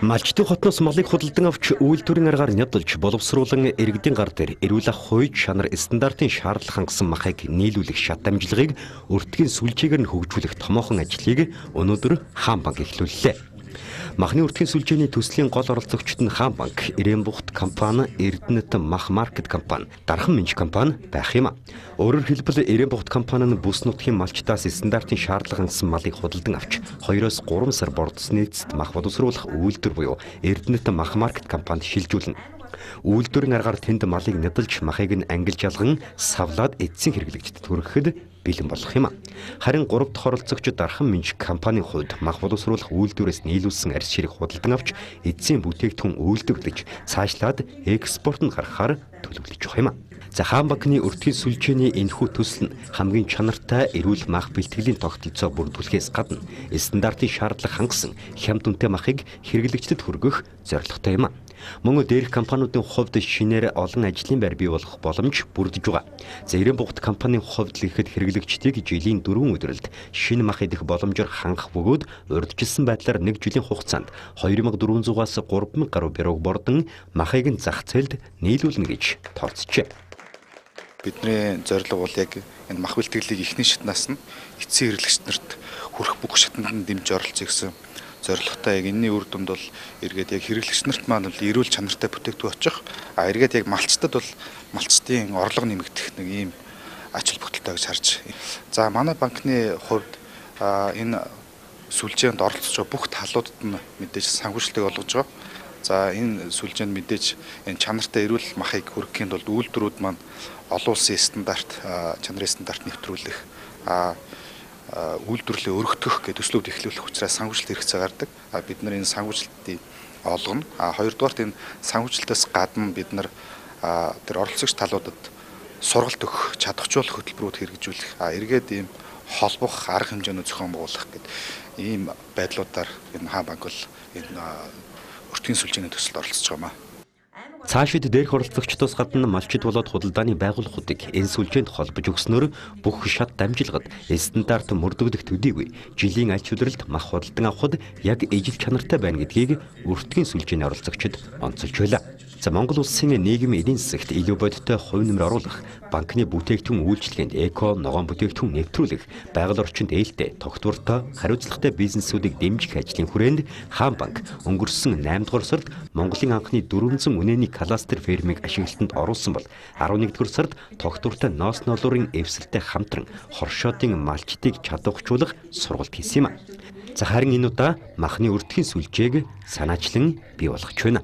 Малчдын хотноос малыг худалдан авч үйлдвэрийн аргаар нядалж боловсруулан иргэдийн гар дээр эрүүл ах хууль чанар стандартын шаардлага хангасан махыг нийлүүлэх шат дамжлагыг өртгийн сүлжээгээр нь хөгжүүлэх томоохон ажлыг өнөөдөр Хаан банк эхлүүллээ. Махны өртгийн сүлжээний төслийн гол оролцогчид нь Хаан банк, Ирэн-Бухт компани, Эрдэнэт мах маркет компани, Дархан Минж компани байх юм. Өөрөөр хэлбэл Ирэн-Бухт компани нь бүс нутгийн малчтаас стандартын шаардлага хангасан малыг худалдан авч 2-3 сар бордсны эцэст мах боловсруулах үйлдвэр буюу Эрдэнэт мах маркет компанид шилжүүлнэ. Үйлдвэрийн аргаар тэнд малыг нядалж махыг нь ангилж ялган савлаад эцсийн хэрэглэгчдэд хүрэхэд бэлэн болох юм. Харин 3 дахь оролцогч Дархан Минж компанийн хувьд мах боловсруулах үйлдвэрээс нийлүүлсэн арьс ширэг худалдан авч эцсийн бүтээгдэхүүн үйлдвэрлэж цаашлаад экспортод гаргахаар төлөвлөж байгаа юм. За Хаан банкны өртгийн сүлжээний энэхүү төсөл нь хамгийн чанартай эрүүл мах бэлтгэлийн тогтолцоо бүрдүүлэхээс гадна стандартын шаардлага хангасан хямд үнэтэй махыг хэрэглэгчдэд хүргэх зорилготой юм. Мөн дээрх компаниудын хувьд шинээр олон ажлын байр бий болох боломж бүрдэж байгаа. За Ирэн-Бухт компанийн хувьд л ихэд хэрэглэгчдийг жилийн 4 өдрөлд шинэ мах идэх боломжоор хангах бөгөөд урьдчилсан байдлаар 1 жилийн хугацаанд 2400-аас 3000 гаруй бэрэг бордон махыг нь зах зээлд нийлүүлнэ гэж тооцжээ. Бидний зорилго бол яг энэ мах бэлтгэлийг эхний шатнаас нь эцсийн хэрэглэгч нарт хүрэх бүх шатнд дэмж оролцох гэсэн зорилготой. Яг энэний үр дүнд бол эргээд яг хэрэглэгч нарт маань бол эрүүл чанартай бүтээгдэхүүн очих. Эргээд яг малчтад бол малчтын орлого нэмэгдэх нэг ийм ач холбогдолтой гэж харж. За манай банкны хувьд энэ сүлжээнд оролцож байгаа бүх талуудад нь мэдээж санхүүжилтийг олгож байгаа. За энэ сүлжээнд мэдээж энэ чанартай эрүүл махыг хүргэхийн тулд үйлдвэрүүд маань олон улсын стандарт, чанарын стандарт нэвтрүүлэх, үйлдвэрлэлээ өргөдгөх гэдэг төслүүд эхлүүлэх учраас санхүүжилт хэрэгцээ гардаг. Бид нар энэ санхүүжилтийг олгоно. Хоёрдугаарт энэ санхүүжилтээс гадна бид нар тэр оролцогч талуудад сургалт өгөх, чадахжуулах хөтөлбөрүүд хэрэгжүүлэх, эргээд ийм холбох арга хэмжээний зохион байгуулах гэдэг ийм байдлуудаар энэ Хаан банк бол энэ өртгийн сүлжээний төсөлд оролцож байгаа юм. Цаашид дээрх оролцогчдоос гадна малчид болоод худалдааны байгууллагуудыг энэ сүлжээнд холбож өгснөөр бүх шат дамжилгад стандарт мөрдөгдөх төдийгүй жилийн аль чөлрөлд мах худалдан авахд яг ижил чанартай байна гэдгийг өртгийн сүлжээний оролцогчид онцолж байлаа. За Монгол улсын нийгмийн эдийн засагт илүү бодиттой хувь нэмэр оруулах, банкны бүтээгдэхүүн үйлчилгээнд эко ногоон бүтээгдэхүүн нэвтрүүлэх, байгаль орчинд ээлтэй, тогтвортой, хариуцлагатай бизнесүүдийг дэмжих ажлын хүрээнд Хаан банк өнгөрсөн 8 дугаар сард Монголын анхны 400 үнэний кластер фермийг ашиглалтанд оруулсан бол 11 дугаар сард тогтвортой ноос ноолуурын эвсэлтэй хамтран хоршоодын малчтыг чадварчуулах сургалт хийсэн юм. За харин энэ удаа махны өртгийн сүлжээг санаачлан бий болгож байна.